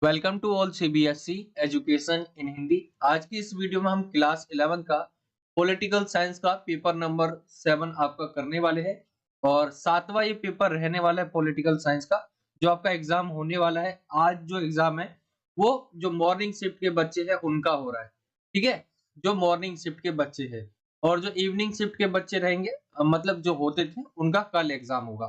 Welcome to all CBSE education in Hindi. आज की इस वीडियो में हम क्लास 11 का पॉलिटिकल साइंस का पेपर नंबर 7 आपका करने वाले हैं और सातवां ये पेपर रहने वाला है पॉलिटिकल साइंस का जो आपका एग्जाम होने वाला है। आज जो एग्जाम है वो जो मॉर्निंग शिफ्ट के बच्चे हैं उनका हो रहा है। ठीक है, जो मॉर्निंग शिफ्ट के बच्चे हैं और जो इवनिंग शिफ्ट के बच्चे रहेंगे मतलब जो होते थे उनका कल एग्जाम होगा।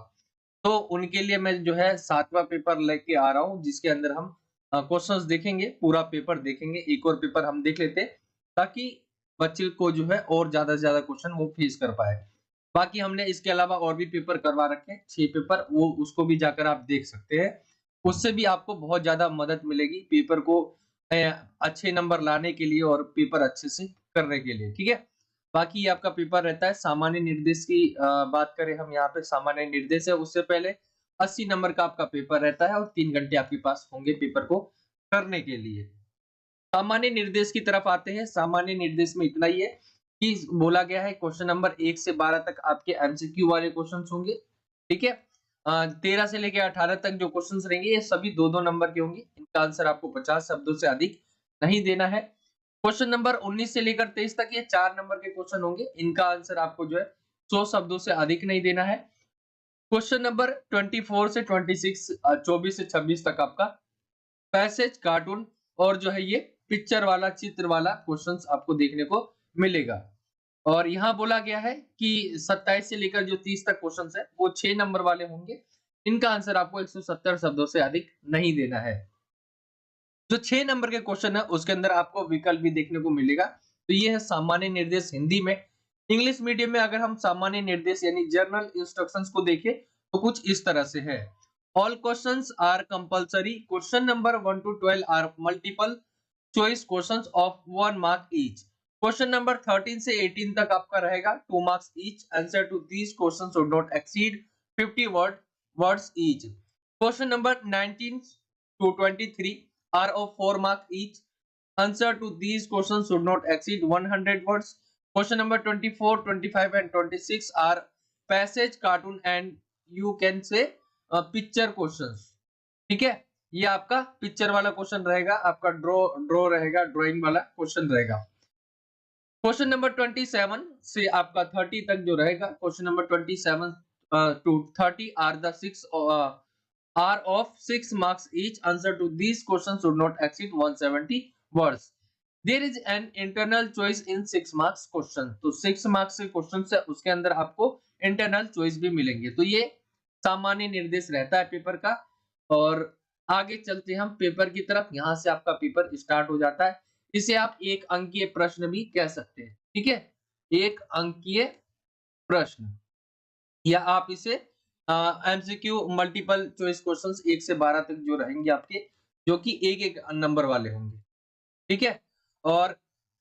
तो उनके लिए मैं जो है सातवां पेपर लेके आ रहा हूँ जिसके अंदर हम क्वेश्चंस देखेंगे, पूरा पेपर देखेंगे। एक और पेपर हम देख लेते हैं ताकि बच्चे को जो है और ज्यादा से ज्यादा क्वेश्चन वो फेस कर पाए। बाकी हमने इसके अलावा और भी पेपर करवा रखे हैं 6 पेपर, वो उसको भी जाकर आप देख सकते हैं। उससे भी आपको बहुत ज्यादा मदद मिलेगी पेपर को अ, अच्छे नंबर लाने के लिए और पेपर अच्छे से करने के लिए। ठीक है, बाकी ये आपका पेपर रहता है। सामान्य निर्देश की बात करें हम, यहाँ पे सामान्य निर्देश है, उससे पहले 80 नंबर का आपका पेपर रहता है और 3 घंटे आपके पास होंगे पेपर को करने के लिए। सामान्य निर्देश की तरफ आते हैं। सामान्य निर्देश में इतना ही है कि बोला गया है क्वेश्चन नंबर 1 से 12 तक आपके एमसीक्यू वाले क्वेश्चंस होंगे। ठीक है, 13 से लेकर 18 तक जो क्वेश्चंस रहेंगे ये सभी 2-2 नंबर के होंगे। इनका आंसर आपको 50 शब्दों से अधिक नहीं देना है। क्वेश्चन नंबर 19 से लेकर 23 तक ये 4 नंबर के क्वेश्चन होंगे। इनका आंसर आपको जो है 100 शब्दों से अधिक नहीं देना है। क्वेश्चन नंबर 24 से 26 24 से 26 तक आपका पैसेज, कार्टून और जो है ये पिक्चर वाला, चित्र वाला क्वेश्चंस आपको देखने को मिलेगा। और यहाँ बोला गया है कि 27 से लेकर जो 30 तक क्वेश्चंस है वो 6 नंबर वाले होंगे। इनका आंसर आपको 170 शब्दों से अधिक नहीं देना है। जो 6 नंबर के क्वेश्चन है उसके अंदर आपको विकल्प भी देखने को मिलेगा। तो ये है सामान्य निर्देश हिंदी में। इंग्लिश मीडियम में अगर हम सामान्य निर्देश यानी जनरल इंस्ट्रक्शंस को देखें तो कुछ इस तरह से है। All questions are compulsory, question number 1 to 12 are multiple choice questions of 1 mark each. Question number 13 से 18 तक आपका रहेगा 2 marks each. Answer to these questions should not exceed 50 words each. Question number 19 to 23 are of 4 mark each. Answer to these questions should not exceed 100 words. Question number 24, 25 and 26 are passage, cartoon and you can say picture questions. ठीक है, ये आपका picture वाला question रहेगा, आपका draw रहेगा, drawing वाला question रहेगा। क्वेश्चन नंबर 27 से आपका 30 तक जो रहेगा, question number 27 to 30 are the 6 are of 6 marks each. Answer to these questions should not exceed 170 words. There is an internal choice in 6 marks question. तो 6 marks के क्वेश्चन है उसके अंदर आपको इंटरनल चॉइस भी मिलेंगे। तो ये सामान्य निर्देश रहता है पेपर का। और आगे चलते हैं हम पेपर की तरफ। यहाँ से आपका पेपर स्टार्ट हो जाता है। इसे आप एक अंकीय प्रश्न भी कह सकते हैं। ठीक है, एक अंकीय प्रश्न या आप इसे एमसीक्यू मल्टीपल चॉइस क्वेश्चंस 1 से 12 तक जो रहेंगे आपके, जो कि एक एक नंबर वाले होंगे। ठीक है, और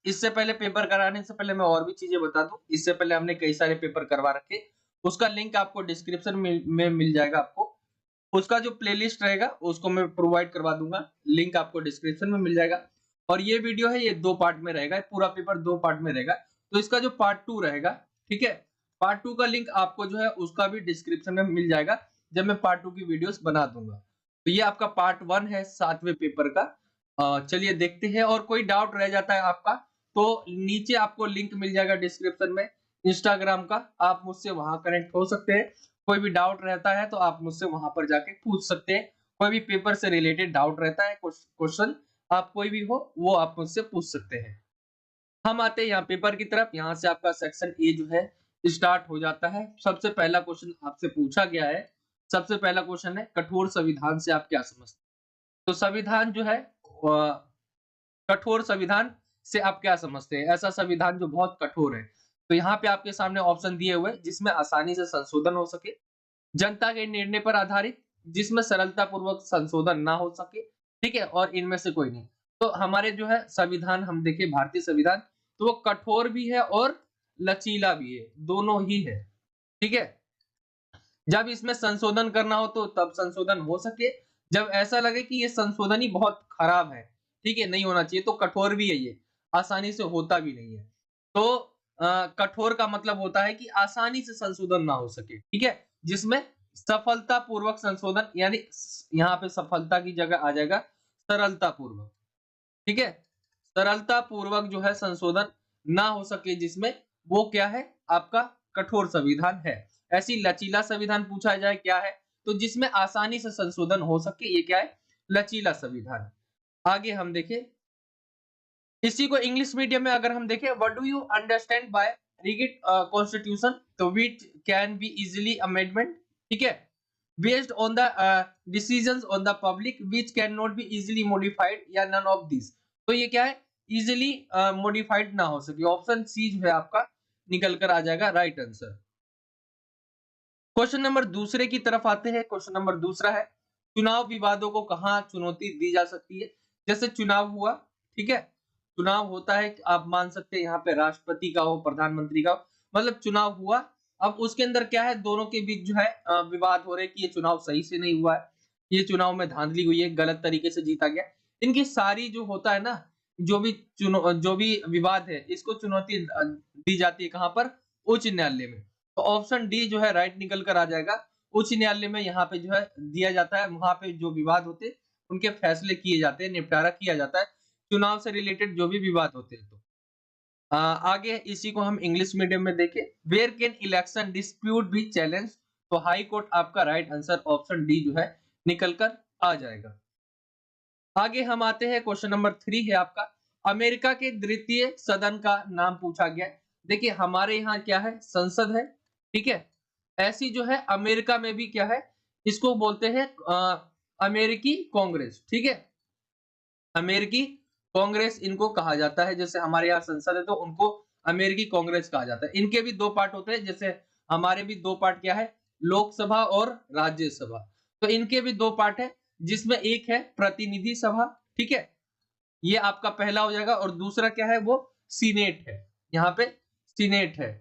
इससे पहले पेपर कराने से पहले मैं और भी चीजें बता दूं। इससे पहले हमने कई सारे पेपर करवा रखे, उसका लिंक आपको डिस्क्रिप्शन में मिल जाएगा। आपको उसका जो प्लेलिस्ट रहेगा उसको मैं प्रोवाइड करवा दूंगा, लिंक आपको डिस्क्रिप्शन में मिल जाएगा। और ये वीडियो है ये 2 पार्ट में रहेगा, पूरा पेपर 2 पार्ट में रहेगा। तो इसका जो पार्ट 2 रहेगा, ठीक है, पार्ट 2 का लिंक आपको जो है उसका भी डिस्क्रिप्शन में मिल जाएगा जब मैं पार्ट 2 की वीडियोस बना दूंगा। तो ये आपका पार्ट 1 है 7वें पेपर का। चलिए देखते हैं। और कोई डाउट रह जाता है आपका तो नीचे आपको लिंक मिल जाएगा डिस्क्रिप्शन में इंस्टाग्राम का, आप मुझसे वहां कनेक्ट हो सकते हैं। कोई भी डाउट रहता है तो आप मुझसे वहां पर जाके पूछ सकते हैं। कोई भी पेपर से रिलेटेड डाउट रहता है, क्वेश्चन आप कोई भी हो वो आप मुझसे पूछ सकते हैं। हम आते हैं यहाँ पेपर की तरफ। यहाँ से आपका सेक्शन ए जो है स्टार्ट हो जाता है। सबसे पहला क्वेश्चन आपसे पूछा गया है। सबसे पहला क्वेश्चन है कठोर संविधान से आप क्या समझते हैं। तो संविधान जो है कठोर संविधान से आप क्या समझते हैं, ऐसा संविधान जो बहुत कठोर है। तो यहाँ पे आपके सामने ऑप्शन दिए हुए जिसमें आसानी से संशोधन हो सके, जनता के निर्णय पर आधारित जिसमें सरलता पूर्वक संशोधन ना हो सके, ठीक है, और इनमें से कोई नहीं। तो हमारे जो है संविधान हम देखें भारतीय संविधान तो वो कठोर भी है और लचीला भी है, दोनों ही है। ठीक है, जब इसमें संशोधन करना हो तो तब संशोधन हो सके, जब ऐसा लगे कि ये संशोधन ही बहुत खराब है, ठीक है, नहीं होना चाहिए, तो कठोर भी है, ये आसानी से होता भी नहीं है। तो कठोर का मतलब होता है कि आसानी से संशोधन ना हो सके, ठीक है, जिसमें सफलता पूर्वक संशोधन, यानी यहाँ पे सफलता की जगह आ जाएगा सरलता पूर्वक, ठीक है। सरलता पूर्वक जो है संशोधन ना हो सके जिसमें, वो क्या है आपका कठोर संविधान है। ऐसी लचीला संविधान पूछा जाए क्या है, तो जिसमें आसानी से संशोधन हो सके, ये क्या है लचीला संविधान। आगे हम देखें, इसी को इंग्लिश मीडियम में अगर हम देखें, what do you understand by rigid constitution, तो which can be easily amendment, ठीक है, based on the decisions on the public which can not be easily modified, या नन ऑफ दिस। तो ये क्या है इजीली मॉडिफाइड ना हो सके, ऑप्शन सी जो है आपका निकल कर आ जाएगा राइट आंसर। क्वेश्चन नंबर दूसरे की तरफ आते हैं। क्वेश्चन नंबर दूसरा है, चुनाव विवादों को कहां चुनौती दी जा सकती है। जैसे चुनाव हुआ, ठीक है, चुनाव होता है, आप मान सकते हैं यहाँ पे राष्ट्रपति का हो, प्रधानमंत्री का हो, मतलब चुनाव हुआ। अब उसके अंदर क्या है, दोनों के बीच जो है विवाद हो रहे कि ये चुनाव सही से नहीं हुआ है, ये चुनाव में धांधली हुई है, गलत तरीके से जीता गया। इनकी सारी जो होता है ना, जो भी विवाद है, इसको चुनौती दी जाती है कहां पर, उच्च न्यायालय में। तो ऑप्शन डी जो है राइट निकल कर आ जाएगा। उच्च न्यायालय में यहाँ पे जो है दिया जाता है, वहां पे जो विवाद होते हैं उनके फैसले किए जाते हैं, निपटारा किया जाता है, चुनाव से रिलेटेड जो भी विवाद होते हैं। तो आगे इसी को हम इंग्लिश मीडियम में देखें, where can election dispute be challenge, तो हाई कोर्ट आपका राइट आंसर ऑप्शन डी जो है निकल कर आ जाएगा। आगे हम आते हैं, क्वेश्चन नंबर 3 है आपका, अमेरिका के द्वितीय सदन का नाम पूछा गया है। देखिए हमारे यहाँ क्या है, संसद है, ठीक है, ऐसी जो है अमेरिका में भी क्या है, इसको बोलते हैं अमेरिकी कांग्रेस, ठीक है, अमेरिकी कांग्रेस इनको कहा जाता है। जैसे हमारे यहाँ संसद है तो उनको अमेरिकी कांग्रेस कहा जाता है। इनके भी दो पार्ट होते हैं, जैसे हमारे भी दो पार्ट क्या है, लोकसभा और राज्यसभा। तो इनके भी दो पार्ट है, जिसमें एक है प्रतिनिधि सभा, ठीक है, ये आपका पहला हो जाएगा, और दूसरा क्या है वो सीनेट है, यहाँ पे सीनेट है।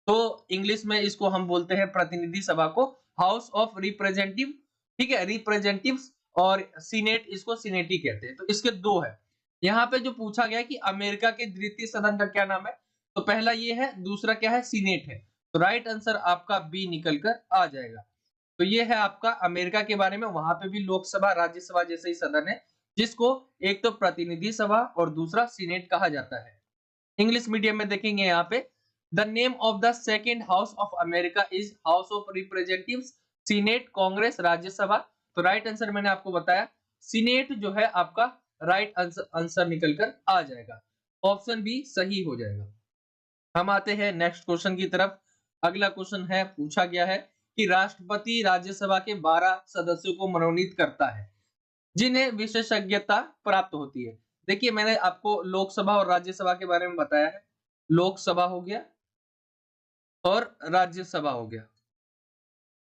तो इंग्लिश में इसको हम बोलते हैं प्रतिनिधि सभा को हाउस ऑफ रिप्रेजेंटेटिव, ठीक है, रिप्रेजेंटेटिव्स, और सीनेट इसको सीनेटी कहते हैं। तो इसके दो है। यहाँ पे जो पूछा गया कि अमेरिका के द्वितीय सदन का क्या नाम है, तो पहला ये है, दूसरा क्या है सीनेट है। तो राइट आंसर आपका बी निकल कर आ जाएगा। तो ये है आपका अमेरिका के बारे में, वहां पे भी लोकसभा राज्यसभा जैसे ही सदन है, जिसको एक तो प्रतिनिधि सभा और दूसरा सीनेट कहा जाता है। इंग्लिश मीडियम में देखेंगे यहाँ पे, the name of the second house of America is house of representatives, senate, Congress, Rajya Sabha. तो राइट आंसर मैंने आपको बताया सीनेट जो है आपका राइट आंसर निकल कर आ जाएगा, ऑप्शन बी सही हो जाएगा। हम आते हैं नेक्स्ट क्वेश्चन की तरफ। अगला क्वेश्चन है, पूछा गया है कि राष्ट्रपति राज्यसभा के 12 सदस्यों को मनोनीत करता है जिन्हें विशेषज्ञता प्राप्त होती है। देखिए मैंने आपको लोकसभा और राज्यसभा के बारे में बताया है, लोकसभा हो गया और राज्यसभा हो गया।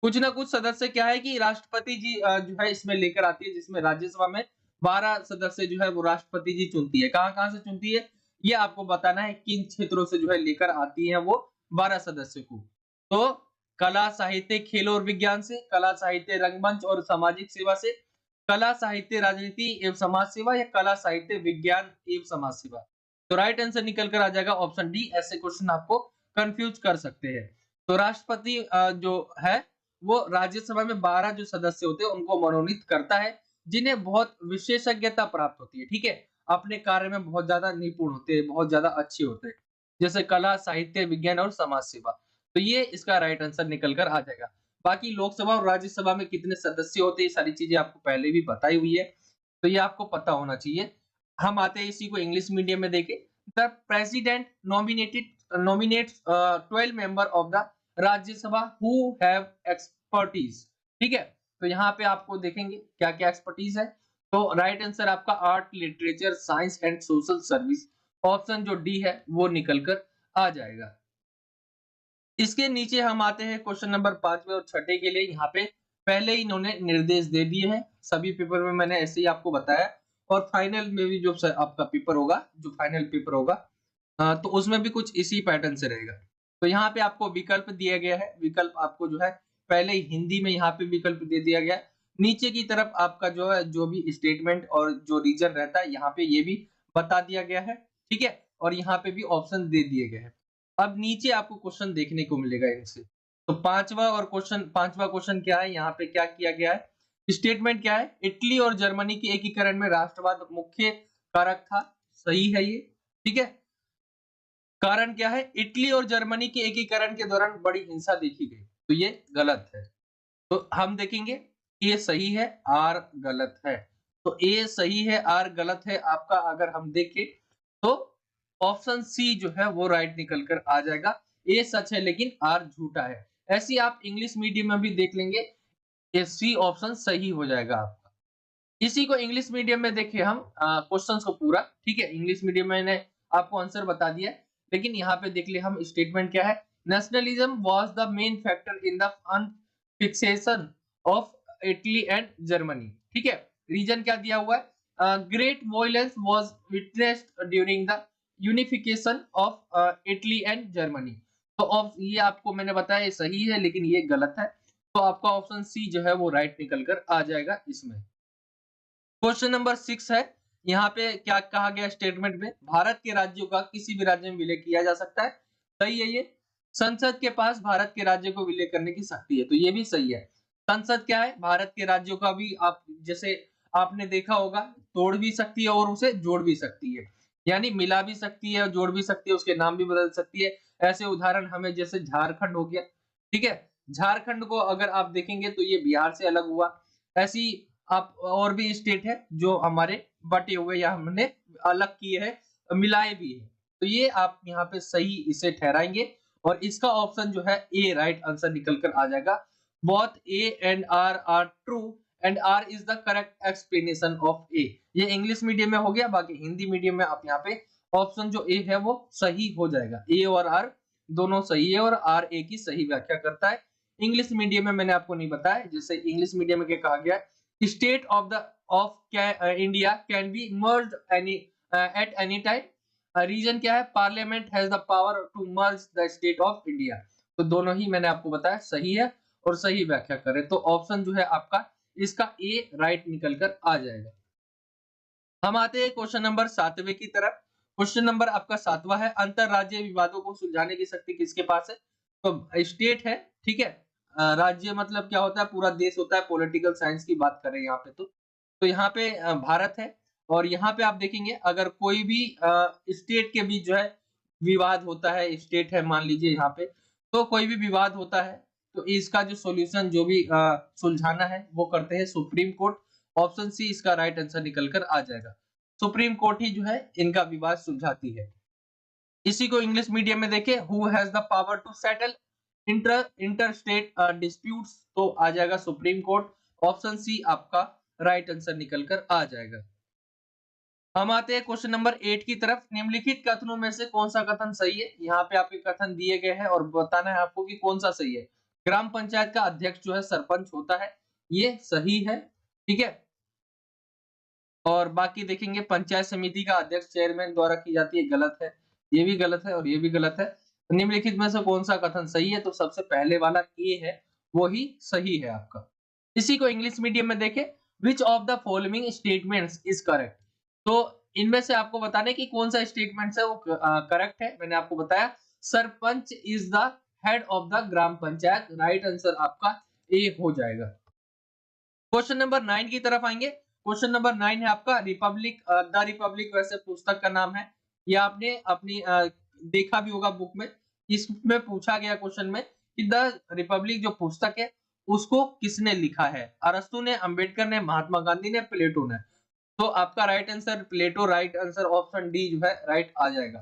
कुछ ना कुछ सदस्य क्या है कि राष्ट्रपति जी जो है इसमें लेकर आती है, जिसमें राज्यसभा में 12 सदस्य जो है वो राष्ट्रपति जी चुनती है। कहां कहां से चुनती है ये आपको बताना है, किन क्षेत्रों से जो है लेकर आती है वो 12 सदस्य को। तो कला, साहित्य, खेल और विज्ञान से, कला, साहित्य, रंगमंच और सामाजिक सेवा से, कला, साहित्य, राजनीति एवं समाज सेवा, या कला, साहित्य, विज्ञान एवं समाज सेवा। तो राइट आंसर निकल कर आ जाएगा ऑप्शन डी। ऐसे क्वेश्चन आपको कंफ्यूज कर सकते हैं। तो राष्ट्रपति जो है वो राज्यसभा में 12 जो सदस्य होते हैं उनको मनोनीत करता है, जिन्हें बहुत विशेषज्ञता प्राप्त होती है, ठीक है, अपने कार्य में बहुत ज्यादा निपुण होते हैं, बहुत ज्यादा अच्छे होते हैं, जैसे कला, साहित्य, विज्ञान और समाज सेवा। तो ये इसका राइट आंसर निकल कर आ जाएगा। बाकी लोकसभा और राज्यसभा में कितने सदस्य होते हैं, ये सारी चीजें आपको पहले भी बताई हुई है, तो ये आपको पता होना चाहिए। हम आते हैं इसी को इंग्लिश मीडियम में देखें, the president nominates 12 member of the Rajya Sabha who have expertise, ठीक है। तो यहाँ पे आपको देखेंगे क्या क्या एक्सपर्टीज है। तो राइट आंसर आपका art, literature, science and social service, option जो डी है वो निकल कर आ जाएगा। इसके नीचे हम आते हैं क्वेश्चन नंबर 5 और 6 के लिए। यहाँ पे पहले ही इन्होंने निर्देश दे दिए हैं, सभी पेपर में मैंने ऐसे ही आपको बताया, और फाइनल में भी जो आपका पेपर होगा, जो फाइनल पेपर होगा तो उसमें भी कुछ इसी पैटर्न से रहेगा। तो यहाँ पे आपको विकल्प दिया गया है, विकल्प आपको जो है पहले ही हिंदी में यहाँ पे विकल्प दे दिया गया है। नीचे की तरफ आपका जो है जो भी स्टेटमेंट और जो रीजन रहता है यहाँ पे ये भी बता दिया गया है, ठीक है, और यहाँ पे भी ऑप्शन दे दिए गए हैं। अब नीचे आपको क्वेश्चन देखने को मिलेगा इनसे। तो पांचवा क्वेश्चन क्या है, यहाँ पे क्या किया गया है स्टेटमेंट क्या है? इटली और जर्मनी के एकीकरण में राष्ट्रवाद मुख्य कारक था। सही है ये, ठीक है। कारण क्या है? इटली और जर्मनी के एकीकरण के दौरान बड़ी हिंसा देखी गई, तो ये गलत है। तो हम देखेंगे ए सही है, आर गलत है। तो ए सही है, आर गलत है आपका। अगर हम देखें तो ऑप्शन सी जो है वो राइट निकल कर आ जाएगा। ए सच है लेकिन आर झूठा है। ऐसे ही आप इंग्लिश मीडियम में भी देख लेंगे, ये सी ऑप्शन सही हो जाएगा आपका। इसी को इंग्लिश मीडियम में देखिए हम क्वेश्चंस को पूरा, ठीक है। इंग्लिश मीडियम में मैंने आपको आंसर बता दिया है, लेकिन यहाँ पे देख लिए हम स्टेटमेंट क्या है। Nationalism was the main factor in the fixation of Italy and Germany, ठीक है। रीजन क्या दिया हुआ है? Great violence was witnessed during the unification of Italy and Germany. तो ये आपको मैंने बताया ये सही है, लेकिन ये गलत है। तो आपका ऑप्शन सी जो है वो राइट निकल कर आ जाएगा इसमें। क्वेश्चन नंबर 6 है। यहाँ पे क्या कहा गया स्टेटमेंट में? भारत के राज्यों का किसी भी राज्य में विलय किया जा सकता है। सही है ये। संसद के पास भारत के राज्य को विलय करने की शक्ति है, तो ये भी सही है। संसद क्या है? भारत के राज्यों का भी, आप जैसे आपने देखा होगा, तोड़ भी सकती है और उसे जोड़ भी सकती है, यानी मिला भी सकती है, जोड़ भी सकती है, उसके नाम भी बदल सकती है। ऐसे उदाहरण हमें जैसे झारखंड हो गया, ठीक है। झारखंड को अगर आप देखेंगे तो ये बिहार से अलग हुआ। ऐसी आप और भी स्टेट है जो हमारे बटे हुए या हमने अलग किए हैं, मिलाए भी है। तो ये आप यहाँ पे सही इसे ठहराएंगे और इसका ऑप्शन जो है ए राइट आंसर निकल कर आ जाएगा। Both A and R are true and R is the correct explanation of A. ये इंग्लिश मीडियम में हो गया। बाकी हिंदी मीडियम में आप यहाँ पे ऑप्शन जो ए है वो सही हो जाएगा। ए और आर दोनों सही है और आर ए की सही व्याख्या करता है। इंग्लिश मीडियम में मैंने आपको नहीं बताया, जैसे इंग्लिश मीडियम में क्या कहा गया है, state of India can be merged at any time. Reason क्या है? Parliament has the power to merge the state of India. तो दोनों ही मैंने आपको बताया सही है और सही व्याख्या करें, तो ऑप्शन जो है आपका इसका ए राइट निकल कर आ जाएगा। हम आते हैं क्वेश्चन नंबर 7वें की तरफ। क्वेश्चन नंबर आपका 7वां है, अंतरराज्यीय विवादों को सुलझाने की शक्ति किसके पास है? तो स्टेट है, ठीक है। राज्य मतलब क्या होता है? पूरा देश होता है। पॉलिटिकल साइंस की बात करें यहाँ पे तो यहाँ पे भारत है। और यहाँ पे आप देखेंगे अगर कोई भी स्टेट के बीच जो है विवाद होता है, स्टेट है मान लीजिए यहाँ पे, तो कोई भी विवाद होता है तो इसका जो सॉल्यूशन जो भी सुलझाना है वो करते हैं सुप्रीम कोर्ट। ऑप्शन सी इसका राइट आंसर निकल कर आ जाएगा। सुप्रीम कोर्ट ही जो है इनका विवाद सुलझाती है। इसी को इंग्लिश मीडियम में देखें, who has the power to settle inter state disputes, तो आ जाएगा सुप्रीम कोर्ट। ऑप्शन सी आपका राइट आंसर निकल कर आ जाएगा। हम आते हैं क्वेश्चन नंबर 8 की तरफ। निम्नलिखित कथनों में से कौन सा कथन सही है? यहाँ पे आपके कथन दिए गए हैं और बताना है आपको कि कौन सा सही है। ग्राम पंचायत का अध्यक्ष जो है सरपंच होता है, ये सही है, ठीक है। और बाकी देखेंगे पंचायत समिति का अध्यक्ष चेयरमैन द्वारा की जाती है, गलत है। ये भी गलत है और ये भी गलत है। तो निम्नलिखित में से कौन सा कथन सही है? तो सबसे पहले वाला ए है, वो ही सही है आपका। इसी को इंग्लिश मीडियम में देखें, which of the following statements is correct. तो इनमें से आपको बताने की कौन सा स्टेटमेंट है वो करेक्ट है। मैंने आपको बताया sarpanch is the head of the gram panchayat. Right answer आपका ए हो जाएगा। क्वेश्चन नंबर 9 की तरफ आएंगे। क्वेश्चन नंबर 9 है आपका रिपब्लिक द रिपब्लिक, वैसे पुस्तक का नाम है। ये आपने अपनी देखा भी होगा बुक में। इसमें पूछा गया क्वेश्चन में कि द रिपब्लिक जो पुस्तक है उसको किसने लिखा है? अरस्तु ने, अंबेडकर ने, महात्मा गांधी ने, प्लेटो ने। तो आपका राइट आंसर प्लेटो, राइट आंसर ऑप्शन डी जो है राइट आ जाएगा।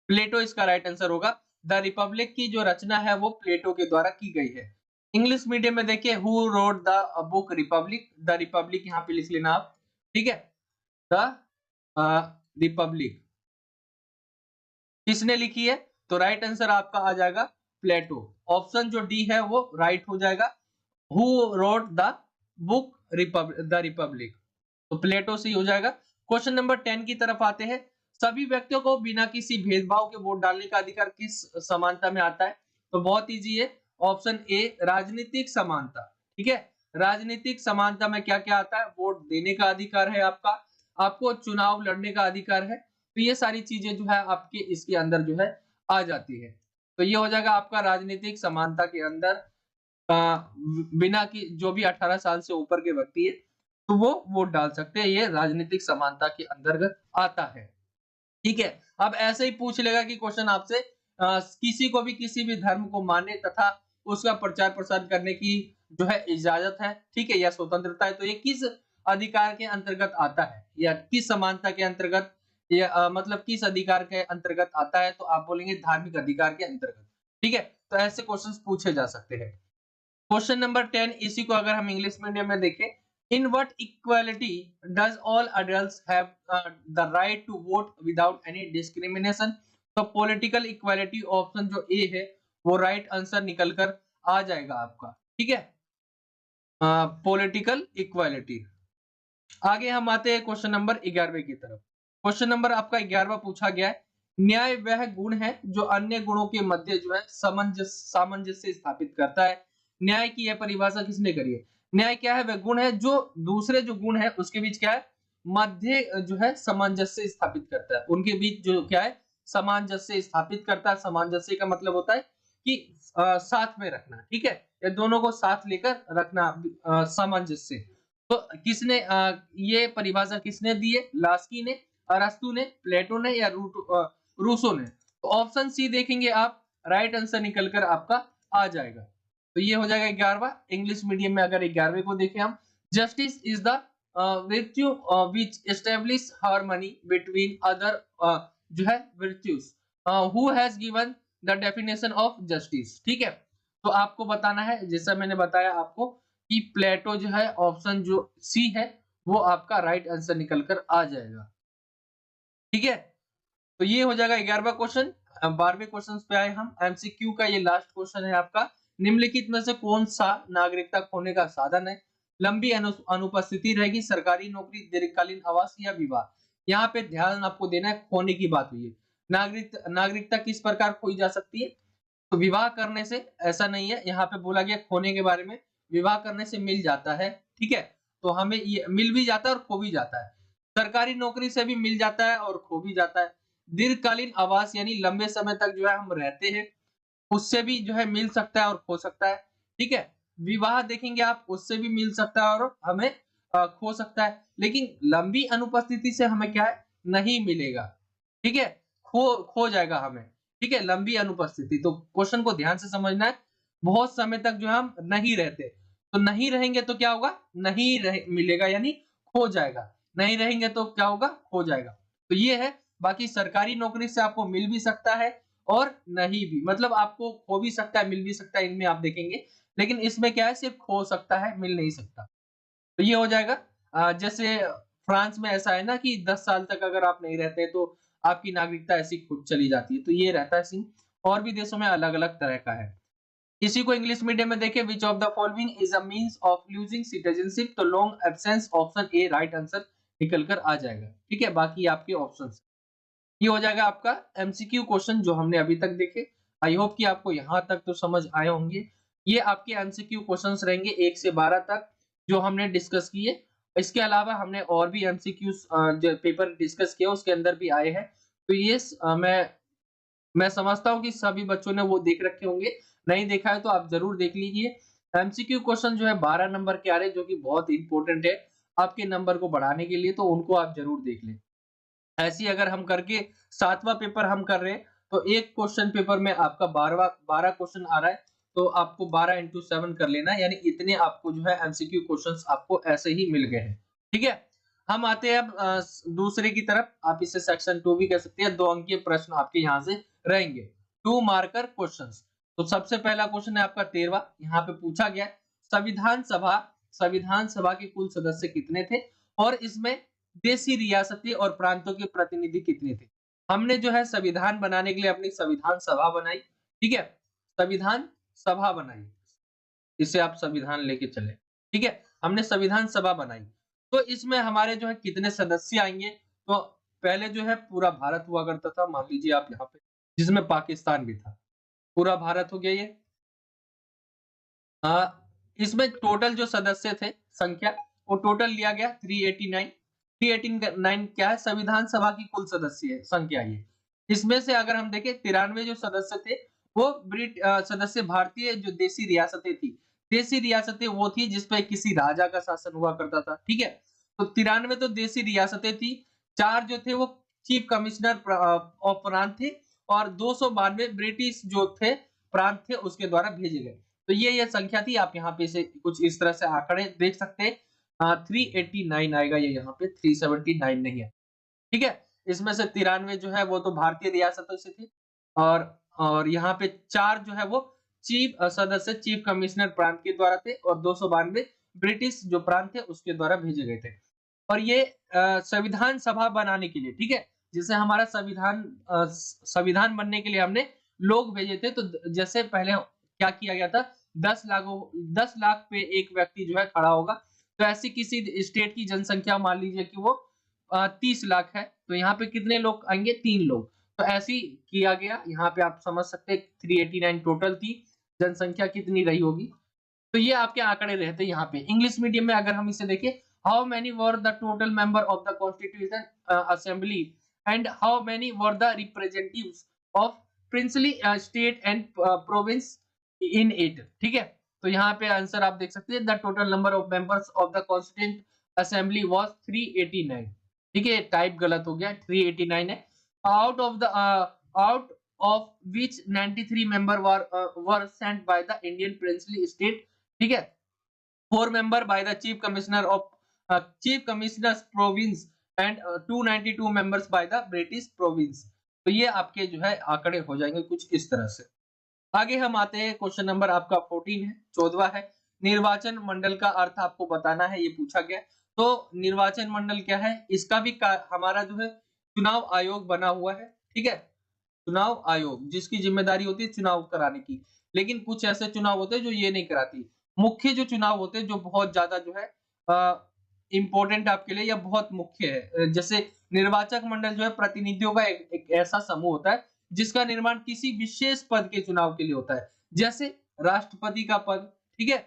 प्लेटो इसका राइट आंसर होगा। द रिपब्लिक की जो रचना है वो प्लेटो के द्वारा की गई है। इंग्लिश मीडियम में देखिए, who wrote the book Republic. The Republic यहाँ पे लिख लेना आप, ठीक है। द रिपब्लिक किसने लिखी है? तो राइट आंसर आपका आ जाएगा प्लेटो। ऑप्शन जो डी है वो राइट हो जाएगा। Who wrote the book the Republic, तो प्लेटो से ही हो जाएगा। क्वेश्चन नंबर 10 की तरफ आते हैं। सभी व्यक्तियों को बिना किसी भेदभाव के वोट डालने का अधिकार किस समानता में आता है? तो बहुत इजी है, ऑप्शन ए राजनीतिक समानता, ठीक है। राजनीतिक समानता में क्या क्या आता है? वोट देने का अधिकार है आपका, आपको चुनाव लड़ने का अधिकार है। तो ये सारी चीजें जो है आपके इसके अंदर जो है आ जाती है। तो ये हो जाएगा आपका राजनीतिक समानता के अंदर बिना कि जो भी 18 साल से ऊपर के व्यक्ति है तो वो वोट डाल सकते हैं। ये राजनीतिक समानता के अंतर्गत आता है। ठीक है, अब ऐसे ही पूछ लेगा कि क्वेश्चन आपसे किसी को भी किसी भी धर्म को मानने तथा उसका प्रचार प्रसार करने की जो है इजाजत है, ठीक है, या स्वतंत्रता है, तो ये किस अधिकार के अंतर्गत आता है या किस समानता के अंतर्गत या मतलब किस अधिकार के अंतर्गत आता है, तो आप बोलेंगे धार्मिक अधिकार के अंतर्गत। ठीक है, तो ऐसे क्वेश्चंस पूछे जा सकते हैं। क्वेश्चन नंबर 10, इसी को अगर हम इंग्लिश मीडियम में देखें, in what equality does all adults have the right to vote without any discrimination. तो पॉलिटिकल इक्वालिटी ऑप्शन जो ए है वो राइट आंसर निकल कर आ जाएगा आपका। ठीक है, पॉलिटिकल इक्वालिटी। आगे हम आते हैं क्वेश्चन नंबर 11वें की तरफ। क्वेश्चन नंबर आपका 11वां पूछा गया है, न्याय वह गुण है जो अन्य गुणों के मध्य जो है सामंजस्य स्थापित करता है। न्याय की यह परिभाषा किसने करी है? न्याय क्या है? वह गुण है जो दूसरे जो गुण है उसके बीच क्या है, मध्य जो है सामंजस्य स्थापित करता है। उनके बीच जो क्या है, सामंजस्य स्थापित करता है। सामंजस्य का मतलब होता है कि साथ में रखना। ठीक है, ये दोनों को साथ लेकर रखना, सामंजस्य। तो किसने ये परिभाषा किसने दी है? लास्की ने, अरस्तु ने, प्लेटो ने या रूसो ने? तो ऑप्शन सी देखेंगे आप, राइट आंसर निकलकर आपका आ जाएगा। तो ये हो जाएगा 11वां। इंग्लिश मीडियम में अगर 11वें को देखें हम, justice is the virtue which establish harmony between other जो है virtues, who has given the definition of justice। ठीक है, तो आपको बताना है, जैसा मैंने बताया आपको कि प्लेटो जो है, ऑप्शन जो सी है वो आपका राइट आंसर निकल कर आ जाएगा। ठीक है, तो ये हो जाएगा 11वां क्वेश्चन। 12वें क्वेश्चन पे आए हम। एमसीक्यू का ये लास्ट क्वेश्चन है आपका, निम्नलिखित में से कौन सा नागरिकता खोने का साधन है? लंबी अनुपस्थिति रहेगी, सरकारी नौकरी, दीर्घकालीन आवास या विवाह। यहाँ पे ध्यान आपको देना है, खोने की बात हुई है। नागरिकता किस प्रकार खोई जा सकती है? तो विवाह करने से, ऐसा नहीं है, यहाँ पे बोला गया खोने के बारे में। विवाह करने से मिल जाता है। ठीक है, तो हमें ये मिल भी जाता है और खो भी जाता है। सरकारी नौकरी से भी मिल जाता है और खो भी जाता है। दीर्घकालीन आवास यानी लंबे समय तक जो है हम रहते हैं, उससे भी जो है मिल सकता है और खो सकता है। ठीक है, विवाह देखेंगे आप, उससे भी मिल सकता है और हमें खो सकता है। लेकिन लंबी अनुपस्थिति से हमें क्या है, नहीं मिलेगा। ठीक है, खो जाएगा हमें। ठीक है, लंबी अनुपस्थिति। तो क्वेश्चन को ध्यान से समझना है, बहुत समय तक जो हम नहीं रहते, तो नहीं रहेंगे तो क्या होगा, नहीं मिलेगा यानी खो जाएगा। नहीं रहेंगे तो क्या होगा, खो जाएगा। तो ये है। बाकी सरकारी नौकरी से आपको मिल भी सकता है और नहीं भी, मतलब आपको खो भी सकता है, मिल भी सकता है, इनमें आप देखेंगे। लेकिन इसमें क्या है, सिर्फ खो सकता है, मिल नहीं सकता। तो ये हो जाएगा। जैसे फ्रांस में ऐसा है ना कि 10 साल तक अगर आप नहीं रहते तो आपकी नागरिकता ऐसी खुद चली जाती है। तो ये रहता है सीन। और भी देशों में अलग-अलग तरह का है। इसी को इंग्लिश मीडियम में देखें, which of the following is a means of losing citizenship. तो long absence, option A right answer निकल कर आ जाएगा। ठीक है, बाकी आपके ऑप्शंस। ये हो जाएगा आपका एमसीक्यू क्वेश्चन जो हमने अभी तक देखे। आई होप कि आपको यहाँ तक तो समझ आए होंगे। ये आपके एमसीक्यू क्वेश्चंस रहेंगे 1 से 12 तक जो हमने डिस्कस किए। इसके अलावा हमने और भी एमसीक्यू जो पेपर डिस्कस किया उसके अंदर भी आए हैं। तो ये मैं समझता हूँ कि सभी बच्चों ने वो देख रखे होंगे। नहीं देखा है तो आप जरूर देख लीजिए। एमसीक्यू क्वेश्चन जो है 12 नंबर के आ रहे हैं, जो कि बहुत इंपॉर्टेंट है आपके नंबर को बढ़ाने के लिए, तो उनको आप जरूर देख लें। ऐसी अगर हम करके 7वां पेपर हम कर रहे हैं तो एक क्वेश्चन पेपर में आपका 12 क्वेश्चन आ रहा है, तो आपको 12 into 7 कर लेना है, यानी इतने आपको जो है एमसीक्यू क्वेश्चंस आपको ऐसे ही मिल गए हैं। ठीक है, हम आते हैं अब दूसरे की तरफ। आप इसे सेक्शन 2 भी कह सकते हैं। 2 अंकीय प्रश्न आपके यहाँ से रहेंगे, 2 मार्कर क्वेश्चंस। तो सबसे पहला क्वेश्चन है आपका 13वां। यहाँ पे पूछा गया है, संविधान सभा के कुल सदस्य कितने थे और इसमें देशी, रियासती और प्रांतों के प्रतिनिधि कितने थे? हमने जो है संविधान बनाने के लिए अपनी संविधान सभा बनाई। ठीक है, संविधान सभा बनाई, इसे आप संविधान लेके चले। ठीक है, हमने संविधान सभा बनाई, तो इसमें हमारे जो है कितने सदस्य आएंगे? तो पहले जो है पूरा भारत हुआ करता था, मान लीजिए आप यहाँ पे, जिसमें पाकिस्तान भी था। पूरा भारत हो गया ये। इसमें टोटल जो सदस्य थे संख्या, वो टोटल लिया गया 389। 389 क्या है? संविधान सभा की कुल सदस्य है संख्या ये। इसमें से अगर हम देखें 93 जो सदस्य थे वो सदस्य भारतीय जो देशी रियासतें थी देसी रियासतें वो थी जिसपे किसी राजा का शासन हुआ करता था, ठीक है। तो 93 तो देसी रियासतें थी, 4 जो थे वो चीफ कमिश्नर ऑफ प्रांत थे और 292 ब्रिटिश जो थे प्रांत थे उसके द्वारा भेजे गए। तो ये संख्या थी, आप यहाँ पे इसे कुछ इस तरह से आंकड़े देख सकते हैं। 389 आएगा, ये यहाँ पे 379 नहीं है, ठीक है। इसमें से 93 जो है वो तो भारतीय रियासतों से थे और यहाँ पे 4 जो है वो सदस्य चीफ कमिश्नर प्रांत के द्वारा थे और 292 ब्रिटिश जो प्रांत थे उसके द्वारा भेजे गए थे। और ये संविधान सभा बनाने के लिए, ठीक है, जैसे हमारा संविधान बनने के लिए हमने लोग भेजे थे, तो जैसे पहले क्या किया गया था, 10 लाख पे एक व्यक्ति जो है खड़ा होगा। तो ऐसी किसी स्टेट की जनसंख्या मान लीजिए कि वो 30 लाख है, तो यहाँ पे कितने लोग आएंगे, 3 लोग। तो ऐसे ही किया गया, यहाँ पे आप समझ सकते हैं 389 टोटल थी, जनसंख्या कितनी रही होगी। तो ये आपके आंकड़े रहते हैं यहाँ पे। इंग्लिश मीडियम में अगर हम इसे देखें, how many were the total member of the constitution assembly and how many were the representatives of princely state and province in it, ठीक है। तो यहाँ पे आंसर आप देख सकते हैं, the total number of members of the constituent assembly was 389, ठीक है, टाइप गलत हो गया, 389 है। Out of which 93 member were sent by the Indian princely state, ठीक है, 4 member by the chief commissioner of chief commissioners province and 292 members by the British province. तो ये आपके जो है आंकड़े हो जाएंगे कुछ इस तरह से। आगे हम आते हैं, क्वेश्चन नंबर आपका 14 है, 14वां है, निर्वाचन मंडल का अर्थ आपको बताना है, ये पूछा गया। तो निर्वाचन मंडल क्या है, इसका भी हमारा जो है चुनाव आयोग बना हुआ है, ठीक है, चुनाव आयोग जिसकी जिम्मेदारी होती है चुनाव कराने की। लेकिन कुछ ऐसे चुनाव होते हैं जो ये नहीं कराती। मुख्य जो चुनाव होते हैं जो बहुत ज्यादा जो है इंपॉर्टेंट आपके लिए या बहुत मुख्य है, जैसे निर्वाचक मंडल जो है प्रतिनिधियों का एक ऐसा समूह होता है जिसका निर्माण किसी विशेष पद के चुनाव के लिए होता है, जैसे राष्ट्रपति का पद, ठीक है।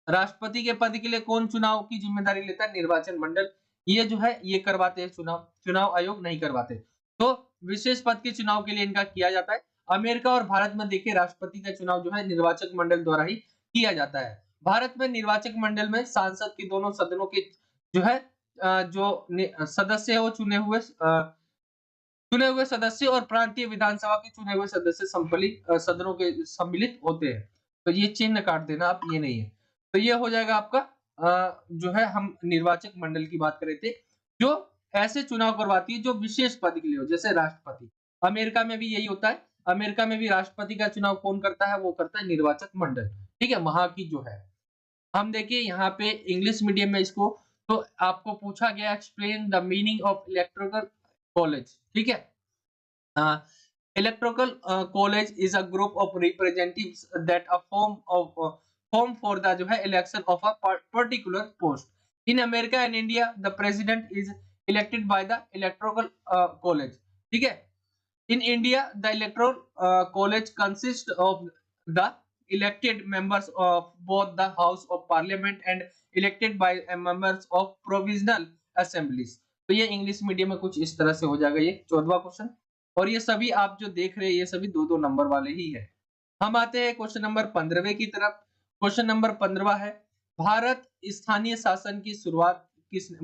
राष्ट्रपति के पद के लिए कौन चुनाव की जिम्मेदारी लेता है, निर्वाचन मंडल। ये जो है ये करवाते हैं चुनाव, चुनाव आयोग नहीं करवाते। तो विशेष पद के चुनाव के लिए इनका किया जाता है। अमेरिका और भारत में देखिए राष्ट्रपति का चुनाव जो है निर्वाचक मंडल द्वारा ही किया जाता है। भारत में निर्वाचक मंडल में सांसद के दोनों सदनों के जो है जो सदस्य है वो चुने हुए सदस्य और प्रांतीय विधानसभा के चुने हुए सदस्य सदनों के सम्मिलित होते हैं। तो ये चिन्ह काट देना आप, ये नहीं है। तो ये हो जाएगा आपका जो है हम निर्वाचक मंडल की बात कर रहे थे, जो ऐसे चुनाव करवाती है जो विशेष पद के लिए हो, जैसे राष्ट्रपति। अमेरिका में भी यही होता है, अमेरिका में भी राष्ट्रपति का चुनाव कौन करता है, वो करता है निर्वाचक मंडल, ठीक है, वहां की जो है। हम देखिए यहाँ पे इंग्लिश मीडियम में इसको, तो आपको पूछा गया explain the meaning of electoral college, ठीक है। Electoral college is a group of representatives that a form for the जो है election of a particular post. In America and India, the president is elected by the electoral college. ठीक है. In India, the electoral college consists of the elected members of both the House of Parliament and elected by members of provisional assemblies. तो ये English medium में कुछ इस तरह से हो जाएगा ये 14वां क्वेश्चन। और ये सभी आप जो देख रहे हैं ये सभी 2-2 नंबर वाले ही है। हम आते हैं क्वेश्चन नंबर 15वें की तरफ। क्वेश्चन नंबर 15वां है, भारत स्थानीय शासन की शुरुआत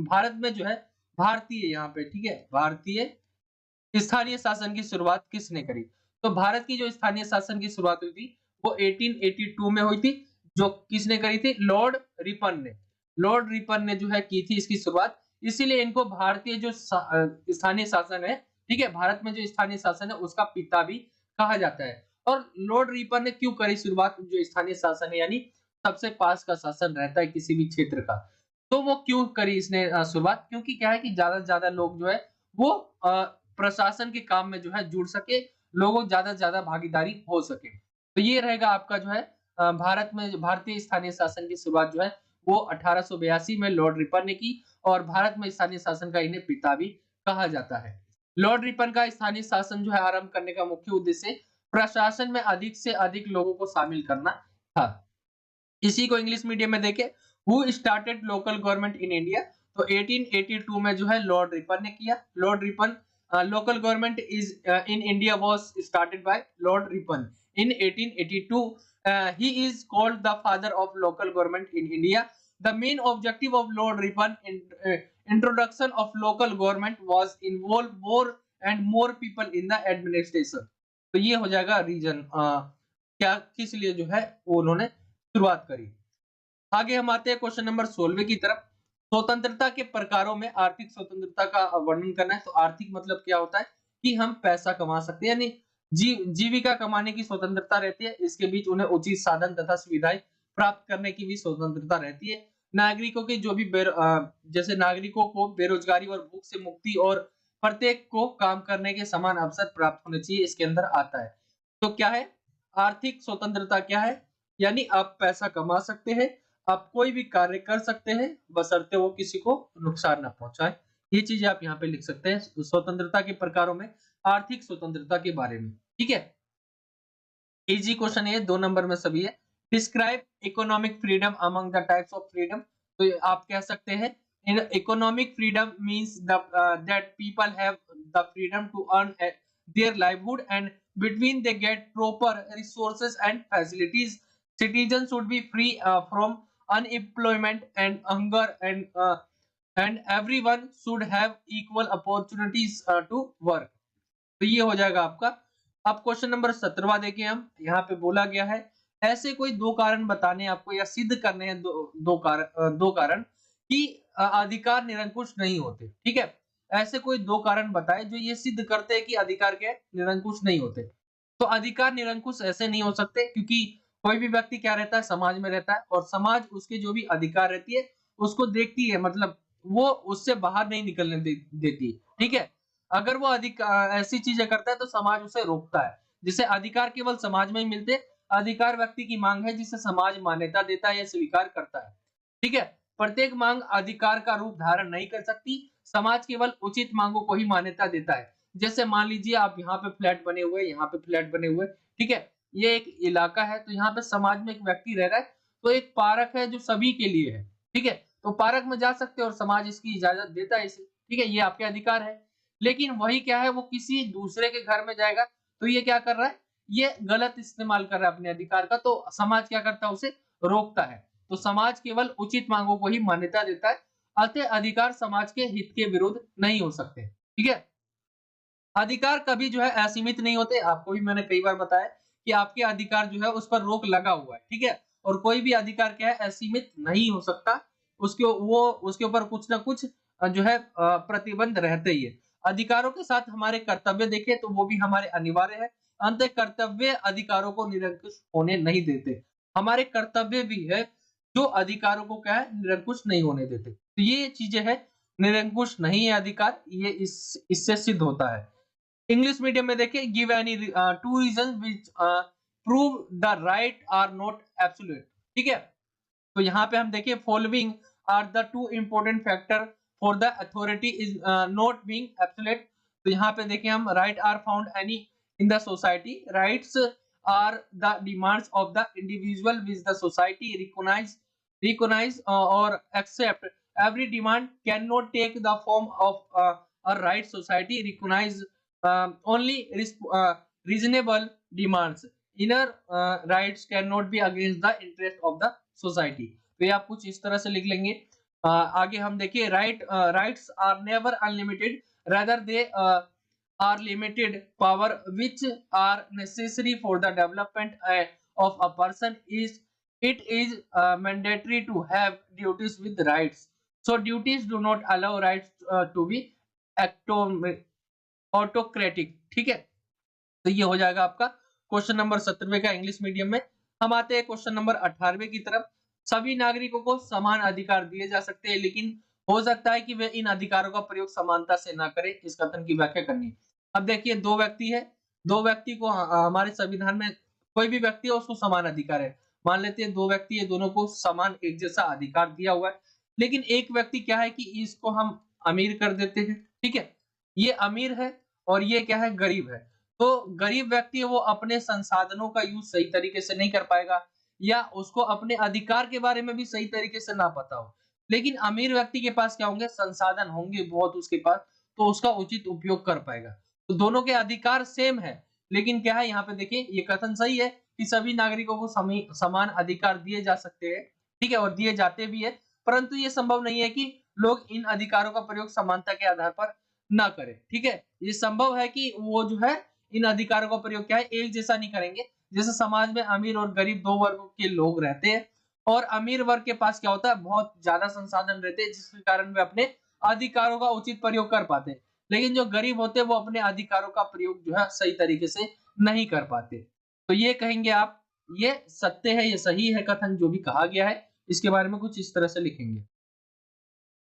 भारत में जो है भारतीय, यहाँ पे ठीक है, भारतीय स्थानीय शासन की शुरुआत किसने करी? तो भारत की जो स्थानीय शासन की शुरुआत हुई थी वो 1882 में हुई थी। जो किसने करी थी? लॉर्ड रिपन ने। लॉर्ड रिपन ने जो है की थी इसकी शुरुआत, इसीलिए इनको भारतीय जो स्थानीय शासन है, ठीक है, भारत में जो स्थानीय शासन है उसका पिता भी कहा जाता है। और लॉर्ड रिपन ने क्यों करी शुरुआत? जो स्थानीय शासन है यानी सबसे पास का शासन रहता है किसी भी क्षेत्र का, तो वो क्यों करी इसने शुरुआत? क्योंकि क्या है कि ज्यादा से ज्यादा लोग जो है वो प्रशासन के काम में जो है जुड़ सके, लोगों ज्यादा से ज्यादा भागीदारी हो सके। तो ये रहेगा आपका जो है भारत में भारतीय स्थानीय शासन की शुरुआत जो है वो 1882 में लॉर्ड रिपन ने की, और भारत में स्थानीय शासन का इन्हें पिता भी कहा जाता है। लॉर्ड रिपन का स्थानीय शासन जो है आरंभ करने का मुख्य उद्देश्य प्रशासन में अधिक से अधिक लोगों को शामिल करना था। इसी को इंग्लिश मीडियम में देखे, who started local government in India, तो 1882 में जो है लॉर्ड रिपन ने किया। Lord Ripon local government is in India was started by Lord Ripon in 1882 he is called the father of local government in India. The main objective of Lord Ripon introduction of local government was involve more and more people in the administration. तो ये हो जाएगा reason क्या किस लिए जो है वो उन्होंने शुरुआत करी। आगे हम आते हैं क्वेश्चन नंबर 16 की तरफ। स्वतंत्रता के प्रकारों में आर्थिक स्वतंत्रता का वर्णन करना है। तो आर्थिक मतलब क्या होता है कि हम पैसा कमा सकते हैं, यानी जीविका कमाने की स्वतंत्रता रहती है। इसके बीच उन्हें उचित साधन तथा सुविधाएं प्राप्त करने की भी स्वतंत्रता रहती है। नागरिकों की जो भी जैसे नागरिकों को बेरोजगारी और भूख से मुक्ति और प्रत्येक को काम करने के समान अवसर प्राप्त होने चाहिए, इसके अंदर आता है। तो क्या है आर्थिक स्वतंत्रता? क्या है यानी आप पैसा कमा सकते हैं, आप कोई भी कार्य कर सकते हैं, बशर्ते वो किसी को नुकसान ना पहुंचाए। ये चीजें आप यहाँ पे लिख सकते हैं स्वतंत्रता के प्रकारों में आर्थिक स्वतंत्रता के बारे में। ठीक है, इजी क्वेश्चन है, 2 नंबर में सभी है। Describe economic freedom among the types of freedom. तो आप कह सकते हैं economic freedom means that people have the freedom to earn their livelihood and between they get proper resources and facilities, citizens should be free from unemployment and hunger and everyone should have equal opportunities to work। तो ये हो जाएगा आपका। अब question number 17वां देखें हम। यहाँ पे बोला गया है ऐसे कोई दो कारण बताने आपको या सिद्ध करने हैं दो कारण कि अधिकार निरंकुश नहीं होते। ठीक है, ऐसे कोई दो कारण बताए जो ये सिद्ध करते हैं कि अधिकार के निरंकुश नहीं होते। तो अधिकार निरंकुश ऐसे नहीं हो सकते क्योंकि कोई भी व्यक्ति क्या रहता है समाज में रहता है और समाज उसके जो भी अधिकार रहती है उसको देखती है, मतलब वो उससे बाहर नहीं निकलने देती। ठीक है, अगर वो ऐसी चीजें करता है तो समाज उसे रोकता है। जिसे अधिकार केवल समाज में ही मिलते, अधिकार व्यक्ति की मांग है जिसे समाज मान्यता देता है या स्वीकार करता है। ठीक है, प्रत्येक मांग अधिकार का रूप धारण नहीं कर सकती, समाज केवल उचित मांगों को ही मान्यता देता है। जैसे मान लीजिए आप यहाँ पे फ्लैट बने हुए, यहाँ पे फ्लैट बने हुए, ठीक है, ये एक इलाका है, तो यहाँ पे समाज में एक व्यक्ति रह रहा है, तो एक पार्क है जो सभी के लिए है। ठीक है, तो पार्क में जा सकते हो और समाज इसकी इजाजत देता है इसे। ठीक है, ये आपके अधिकार है। लेकिन वही क्या है वो किसी दूसरे के घर में जाएगा तो ये क्या कर रहा है, ये गलत इस्तेमाल कर रहा है अपने अधिकार का, तो समाज क्या करता है उसे रोकता है। तो समाज केवल उचित मांगों को ही मान्यता देता है, अतः अधिकार समाज के हित के विरुद्ध नहीं हो सकते। ठीक है, अधिकार कभी जो है असीमित नहीं होते। आपको भी मैंने कई बार बताया कि आपके अधिकार जो है उस पर रोक लगा हुआ है। ठीक है, और कोई भी अधिकार क्या है असीमित नहीं हो सकता, उसके ऊपर कुछ ना कुछ जो है प्रतिबंध रहते ही है। अधिकारों के साथ हमारे कर्तव्य देखें तो वो भी हमारे अनिवार्य है। अंत कर्तव्य अधिकारों को निरंकुश होने नहीं देते। हमारे कर्तव्य भी है जो अधिकारों को क्या है निरंकुश नहीं होने देते। तो ये चीजें है, निरंकुश नहीं है अधिकार, ये इससे सिद्ध होता है। इंग्लिश मीडियम में देखिए give any two reason which prove the right are not absolute. ठीक है, तो यहाँ पे हम देखिए following are the two important factor for the authority is not being absolute. तो यहाँ पे देखिए हम right are found any in the society, rights are the demands of the individual which the society recognize or accept। every demand cannot take the form of a right। society recognize only reasonable demands। inner rights cannot be against the interest of the society। तो ये आप कुछ इस तरह से लिख लेंगे। आगे हम देखिए rights are never unlimited, rather they are limited power which are necessary for the development of a person। It is mandatory to have duties with rights, so duties do not allow rights to be autocratic। ठीक है, तो ये हो जाएगा आपका question number 17वें का English medium में। हम आते हैं क्वेश्चन नंबर 18वें की तरफ। सभी नागरिकों को समान अधिकार दिए जा सकते हैं, लेकिन हो सकता है कि वे इन अधिकारों का प्रयोग समानता से ना करें। इस कथन की व्याख्या करनी है। अब देखिए दो व्यक्ति है, दो व्यक्ति को हमारे संविधान में कोई भी व्यक्ति है उसको समान अधिकार है। मान लेते हैं दो व्यक्ति है, दोनों को समान एक जैसा अधिकार दिया हुआ है, लेकिन एक व्यक्ति क्या है कि इसको हम अमीर कर देते हैं। ठीक है, ये अमीर है और ये क्या है गरीब है। तो गरीब व्यक्ति है वो अपने संसाधनों का यूज सही तरीके से नहीं कर पाएगा या उसको अपने अधिकार के बारे में भी सही तरीके से ना पता हो। लेकिन अमीर व्यक्ति के पास क्या होंगे, संसाधन होंगे बहुत उसके पास, तो उसका उचित उपयोग कर पाएगा। तो दोनों के अधिकार सेम है, लेकिन क्या है यहाँ पे देखिए ये कथन सही है कि सभी नागरिकों को समान अधिकार दिए जा सकते हैं, ठीक है, और दिए जाते भी है, परंतु ये संभव नहीं है कि लोग इन अधिकारों का प्रयोग समानता के आधार पर ना करें, ठीक है। ये संभव है कि वो जो है इन अधिकारों का प्रयोग क्या है, एक जैसा नहीं करेंगे। जैसे समाज में अमीर और गरीब दो वर्गों के लोग रहते हैं, और अमीर वर्ग के पास क्या होता है, बहुत ज्यादा संसाधन रहते हैं, जिसके कारण वे अपने अधिकारों का उचित प्रयोग कर पाते हैं। लेकिन जो गरीब होते हैं वो अपने अधिकारों का प्रयोग जो है सही तरीके से नहीं कर पाते। तो ये कहेंगे आप, ये सत्य है, ये सही है कथन जो भी कहा गया है, इसके बारे में कुछ इस तरह से लिखेंगे।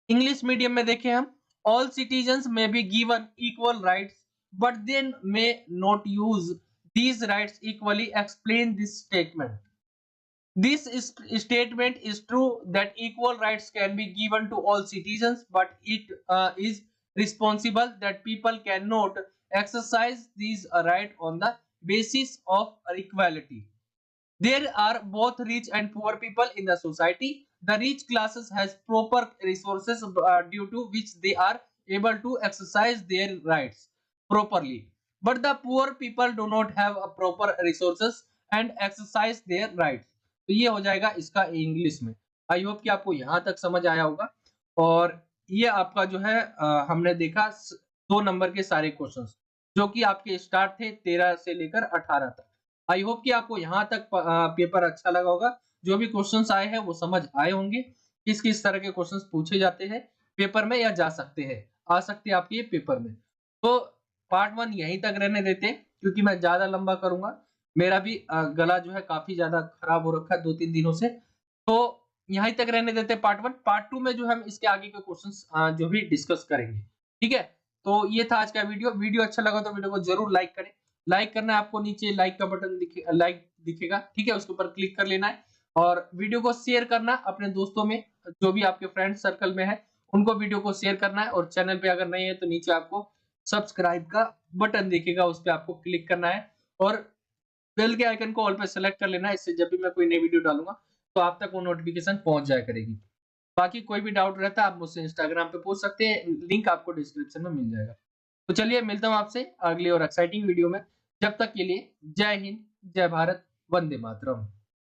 इंग्लिश मीडियम में देखें हम, ऑल सिटीजन्स में be given equal rights but they may not use these rights equally, explain this statement. This statement is true that equal rights can be given to all citizens, but it is responsible that people cannot exercise these rights on the basis of equality. There are both rich and poor people in the society. The rich classes has proper resources due to which they are able to exercise their rights properly. But the poor people do not have a proper resources and exercise their rights. तो ये हो जाएगा इसका English में। I hope कि आपको यहाँ तक समझ आया होगा। और ये आपका जो है हमने देखा 2 नंबर के सारे क्वेश्चंस जो कि आपके स्टार्ट थे 13 से लेकर 18 तक। आई होप कि आपको यहाँ तक पेपर अच्छा लगा होगा। जो भी क्वेश्चंस आए हैं वो समझ आए होंगे, किस किस तरह के क्वेश्चंस पूछे जाते हैं पेपर में या जा सकते हैं, आ सकते हैं आपके ये पेपर में। तो पार्ट 1 यहीं तक रहने देते हैं, क्योंकि मैं ज्यादा लंबा करूंगा। मेरा भी गला जो है काफी ज्यादा खराब हो रखा है 2-3 दिनों से, तो यहीं तक रहने देते हैं पार्ट 1। पार्ट 2 में जो हम इसके आगे के क्वेश्चंस जो भी डिस्कस करेंगे, ठीक है। तो ये था आज का वीडियो अच्छा लगा तो वीडियो को जरूर लाइक करें। लाइक करना है आपको, नीचे लाइक का बटन लाइक दिखेगा, ठीक है, उसके ऊपर क्लिक कर लेना है। और वीडियो को शेयर करना अपने दोस्तों में, जो भी आपके फ्रेंड सर्कल में है उनको वीडियो को शेयर करना है। और चैनल पे अगर नए है तो नीचे आपको सब्सक्राइब का बटन दिखेगा, उस पर आपको क्लिक करना है और बेल के आइकन को ऑल पे सेलेक्ट कर लेना है। इससे जब भी मैं कोई नई वीडियो डालूंगा तो आप तक वो नोटिफिकेशन पहुंच जाया करेगी। बाकी कोई भी डाउट रहता है आप मुझसे इंस्टाग्राम पे पूछ सकते हैं, लिंक आपको डिस्क्रिप्शन में मिल जाएगा। तो चलिए मिलता हूं आपसे अगली और एक्साइटिंग वीडियो में। जब तक के लिए जय हिंद, जय भारत, वंदे मातरम।